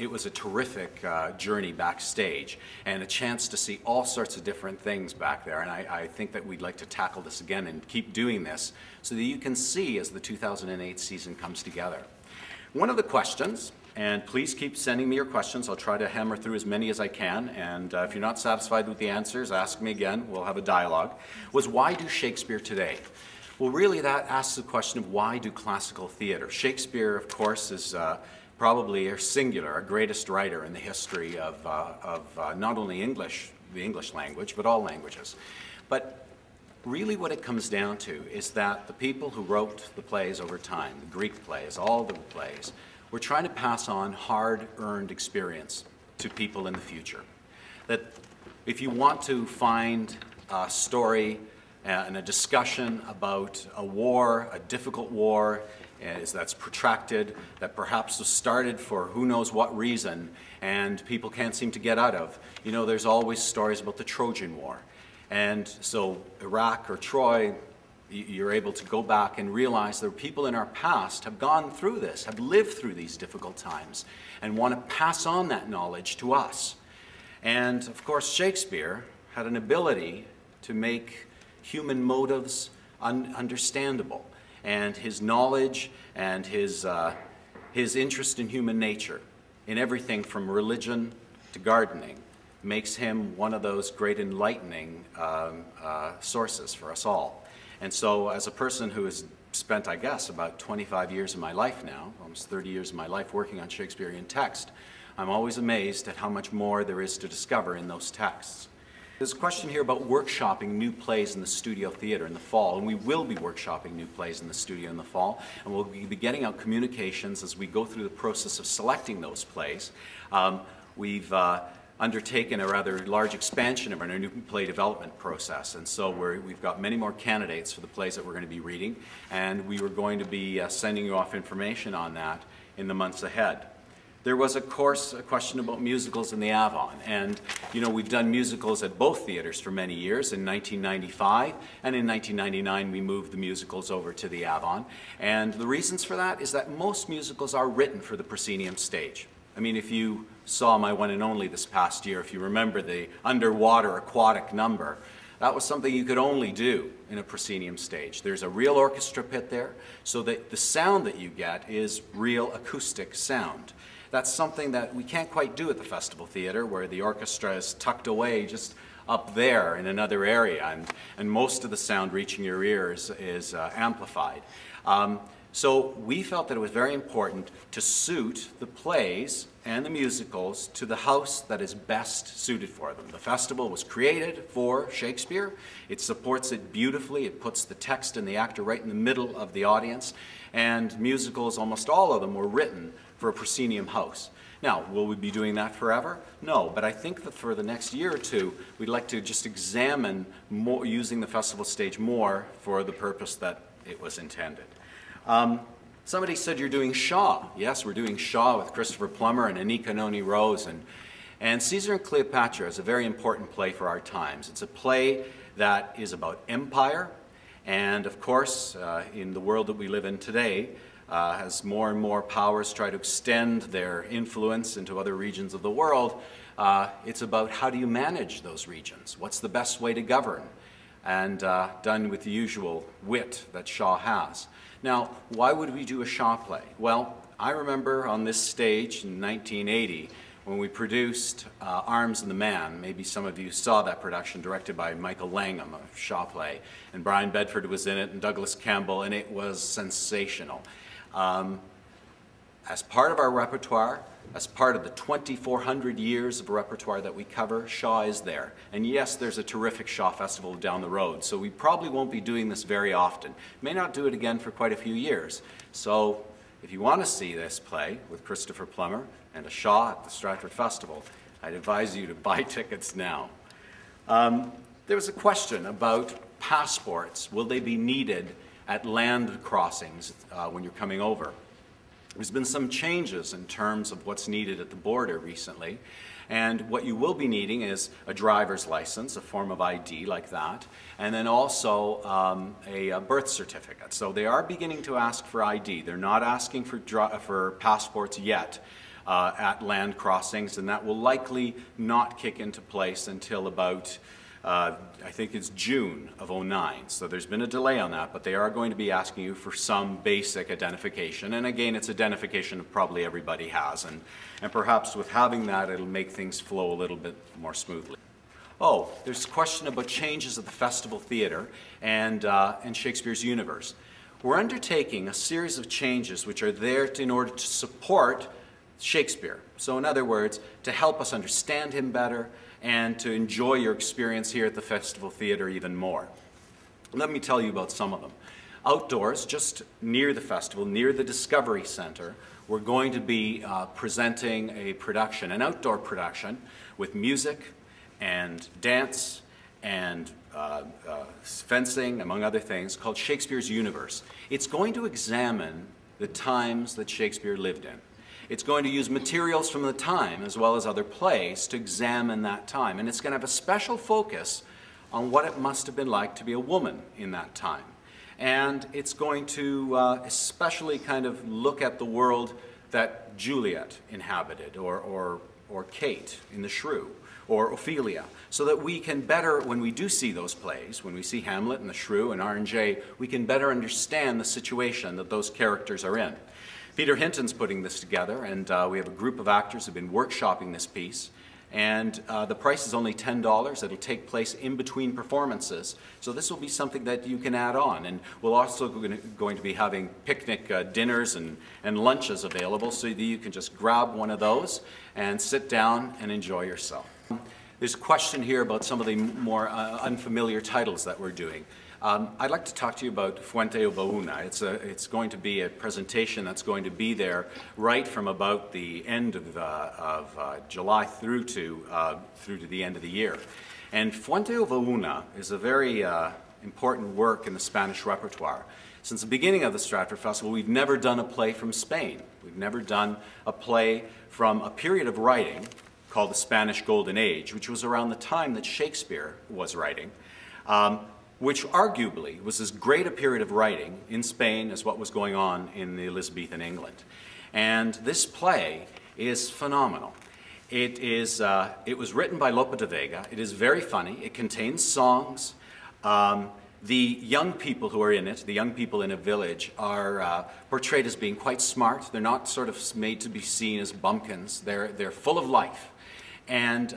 it was a terrific journey backstage and a chance to see all sorts of different things back there. And I think that we'd like to tackle this again and keep doing this so that you can see as the 2008 season comes together. One of the questions, and please keep sending me your questions, I'll try to hammer through as many as I can, and if you're not satisfied with the answers, ask me again, we'll have a dialogue, was why do Shakespeare today? Well, really that asks the question of why do classical theater? Shakespeare, of course, is probably a singular, our greatest writer in the history of not only English, the English language, but all languages. But really what it comes down to is that the people who wrote the plays over time, the Greek plays, all the plays, were trying to pass on hard-earned experience to people in the future. That if you want to find a story and a discussion about a war, a difficult war, that's protracted, that perhaps was started for who knows what reason, and people can't seem to get out of, you know, there's always stories about the Trojan War. And so Iraq or Troy, you're able to go back and realize that people in our past have gone through this, have lived through these difficult times, and want to pass on that knowledge to us. And of course, Shakespeare had an ability to make human motives understandable, and his knowledge and his interest in human nature, in everything from religion to gardening, makes him one of those great enlightening sources for us all. And so as a person who has spent, I guess, about 25 years of my life now, almost 30 years of my life working on Shakespearean text, I'm always amazed at how much more there is to discover in those texts. There's a question here about workshopping new plays in the studio theater in the fall, and we will be workshopping new plays in the studio in the fall, and we'll be getting out communications as we go through the process of selecting those plays. We've undertaken a rather large expansion of our new play development process, and so we've got many more candidates for the plays that we're going to be reading, and we were going to be sending you off information on that in the months ahead. There was, of course, a question about musicals in the Avon, and you know, we've done musicals at both theaters for many years. In 1995 and in 1999 we moved the musicals over to the Avon, and the reasons for that is that most musicals are written for the proscenium stage. I mean, if you saw my one and only this past year, if you remember the underwater aquatic number, that was something you could only do in a proscenium stage. There's a real orchestra pit there, so that the sound that you get is real acoustic sound. That's something that we can't quite do at the Festival Theatre, where the orchestra is tucked away just up there in another area, and most of the sound reaching your ears is amplified. So we felt that it was very important to suit the plays and the musicals to the house that is best suited for them. The festival was created for Shakespeare. It supports it beautifully. It puts the text and the actor right in the middle of the audience. And musicals, almost all of them, were written for a proscenium house. Now, will we be doing that forever? No, but I think that for the next year or two, we'd like to just examine more, using the festival stage more for the purpose that it was intended. Somebody said you're doing Shaw. Yes, we're doing Shaw with Christopher Plummer and Anika Noni Rose. And Caesar and Cleopatra is a very important play for our times. It's a play that is about empire. And of course, in the world that we live in today, as more and more powers try to extend their influence into other regions of the world, it's about how do you manage those regions? What's the best way to govern? And done with the usual wit that Shaw has. Now, why would we do a Shaw play? Well, I remember on this stage in 1980 when we produced Arms and the Man. Maybe some of you saw that production, directed by Michael Langham, a Shaw play. And Brian Bedford was in it, and Douglas Campbell, and it was sensational. As part of our repertoire, as part of the 2,400 years of repertoire that we cover, Shaw is there. And yes, there's a terrific Shaw Festival down the road, so we probably won't be doing this very often. May not do it again for quite a few years. So if you want to see this play with Christopher Plummer and a Shaw at the Stratford Festival, I'd advise you to buy tickets now. There was a question about passports. Will they be needed at land crossings when you're coming over? There's been some changes in terms of what's needed at the border recently, and what you will be needing is a driver's license, a form of ID like that, and then also a birth certificate. So they are beginning to ask for ID. They're not asking for passports yet. at land crossings, and that will likely not kick into place until about I think it's June of '09. So there's been a delay on that, but they are going to be asking you for some basic identification. And again, it's identification that probably everybody has. And perhaps with having that, it'll make things flow a little bit more smoothly. Oh, there's a question about changes at the Festival Theatre and Shakespeare's universe. We're undertaking a series of changes which are there in order to support Shakespeare. So in other words, to help us understand him better, and to enjoy your experience here at the Festival Theatre even more. Let me tell you about some of them. Outdoors, just near the festival, near the Discovery Centre, we're going to be presenting a production, an outdoor production, with music and dance and fencing, among other things, called Shakespeare's Universe. It's going to examine the times that Shakespeare lived in. It's going to use materials from the time as well as other plays to examine that time. And it's going to have a special focus on what it must have been like to be a woman in that time. And it's going to especially kind of look at the world that Juliet inhabited, or Kate in The Shrew, or Ophelia, so that we can better, when we do see those plays, when we see Hamlet and The Shrew and R&J, we can better understand the situation that those characters are in. Peter Hinton's putting this together, and we have a group of actors who have been workshopping this piece. And the price is only $10. It'll take place in between performances. So this will be something that you can add on. And we're also going to be having picnic dinners and lunches available, so that you can just grab one of those and sit down and enjoy yourself. There's a question here about some of the more unfamiliar titles that we're doing. I'd like to talk to you about Fuente o Bauna. It's going to be a presentation that's going to be there right from about the end of July through to the end of the year. And Fuente o Bauna is a very important work in the Spanish repertoire. Since the beginning of the Stratford Festival, we've never done a play from Spain. We've never done a play from a period of writing called the Spanish Golden Age, which was around the time that Shakespeare was writing. Which arguably was as great a period of writing in Spain as what was going on in the Elizabethan England. And this play is phenomenal. It was written by Lope de Vega. It is very funny. It contains songs. The young people who are in it, the young people in a village, are portrayed as being quite smart. They're not sort of made to be seen as bumpkins. They're full of life. And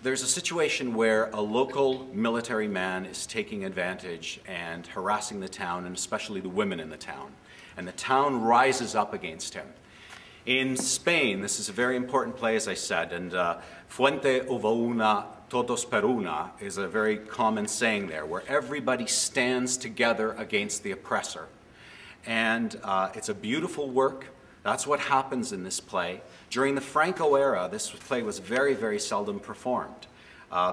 there's a situation where a local military man is taking advantage and harassing the town, and especially the women in the town. And the town rises up against him. In Spain, this is a very important play, as I said, and Fuente o Bauna, todos per una is a very common saying there, where everybody stands together against the oppressor. And it's a beautiful work. That's what happens in this play. During the Franco era, this play was very, very seldom performed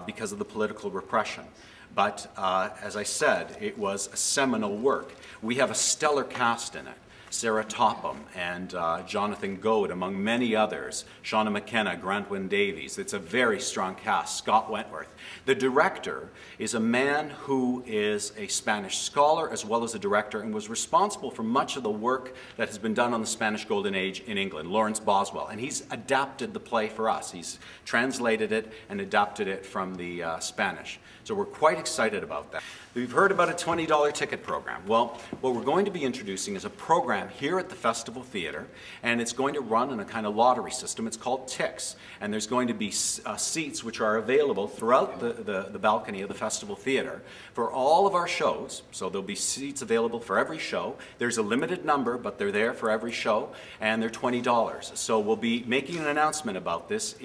because of the political repression. But as I said, it was a seminal work. We have a stellar cast in it. Sarah Topham and Jonathan Goad, among many others, Shauna McKenna, Grant Wynne Davies. It's a very strong cast, Scott Wentworth. The director is a man who is a Spanish scholar as well as a director, and was responsible for much of the work that has been done on the Spanish Golden Age in England, Lawrence Boswell. And he's adapted the play for us. He's translated it and adapted it from the Spanish. So we're quite excited about that. We've heard about a $20 ticket program. Well, what we're going to be introducing is a program here at the Festival Theatre, and it's going to run in a kind of lottery system. It's called Ticks, and there's going to be seats which are available throughout the balcony of the Festival Theatre for all of our shows. So there'll be seats available for every show. There's a limited number, but they're there for every show, and they're $20. So we'll be making an announcement about this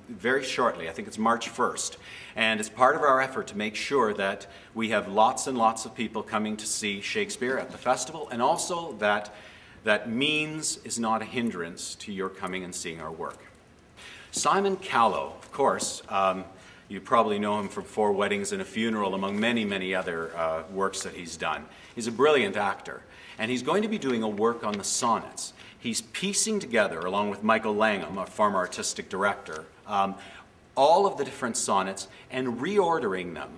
very shortly. I think it's March 1st. And it's part of our effort to make sure that we have lots and lots of people coming to see Shakespeare at the festival, and also that means is not a hindrance to your coming and seeing our work. Simon Callow, of course, you probably know him from Four Weddings and a Funeral, among many, many other works that he's done. He's a brilliant actor, and he's going to be doing a work on the sonnets. He's piecing together, along with Michael Langham, a former artistic director, all of the different sonnets and reordering them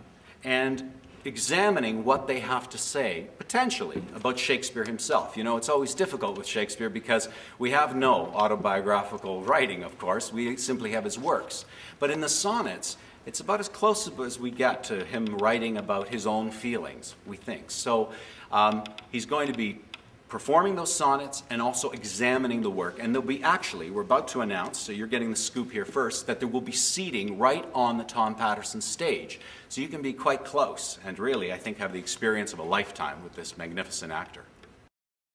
and examining what they have to say, potentially, about Shakespeare himself. You know, it's always difficult with Shakespeare because we have no autobiographical writing, of course. We simply have his works. But in the sonnets, it's about as close as we get to him writing about his own feelings, we think. So he's going to be performing those sonnets and also examining the work. And there'll be actually, we're about to announce, so you're getting the scoop here first, that there will be seating right on the Tom Patterson stage. So you can be quite close and really, I think, have the experience of a lifetime with this magnificent actor.